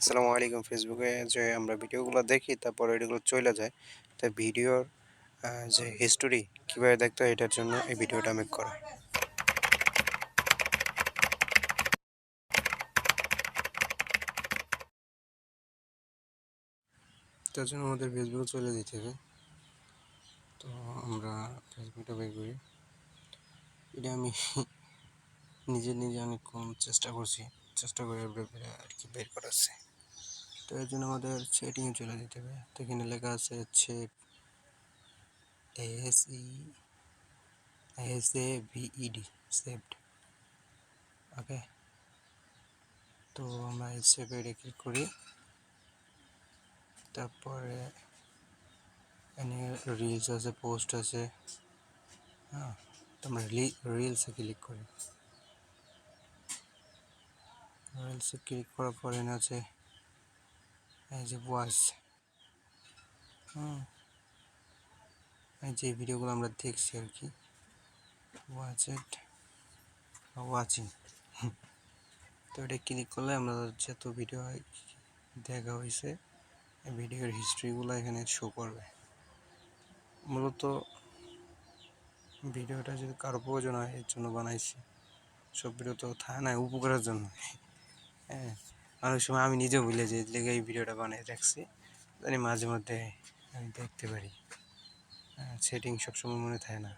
আসসালামু আলাইকুম। ফেসবুকে যে আমরা ভিডিওগুলো দেখি তারপর এগুলো চইলা যায়। তো ভিডিওর যে হিস্টোরি কিভাবে দেখতে হয় এটার জন্য এই ভিডিওটা মেক করা। তার জন্য আমাদের ফেসবুকে চলে যেতে হবে। তো আমরা ফেসবুকটা বের করি। এটা আমি নিজে অনেকক্ষণ চেষ্টা করে আর কি বের করাচ্ছি। তো এর জন্য আমাদের সেটিংয়ে চলে যেতে হবে। তো এখানে লেখা আছে সেভ SAVED সেভড। ওকে, তো আমরা সেভে ক্লিক করি। তারপরে এখানে রিলস আছে, পোস্ট আছে। হ্যাঁ, তো আমরা রিলসে ক্লিক করি। রিলসে ক্লিক করার পরে এখানে আছে এই যে ওয়াচ। এই যে ভিডিওগুলো আমরা দেখছি আর কি, ওয়াচ ইট, ওয়াচিং। তো এটা ক্লিক করলে আমরা যত ভিডিও দেখা হয়েছে এই ভিডিওর হিস্ট্রিগুলো এখানে শো করবে। মূলত ভিডিওটা যদি কারো প্রয়োজন হয় এর জন্য বানাইছি। সব ভিডিও তো থাকে না উপকারের জন্য। হ্যাঁ, অনেক সময় আমি নিজেও ভুলে যাই, লেগে এই ভিডিওটা বানিয়ে রাখছি জানি মাঝে মধ্যে আমি দেখতে পারি। সেটিং সবসময় মনে থাকে না।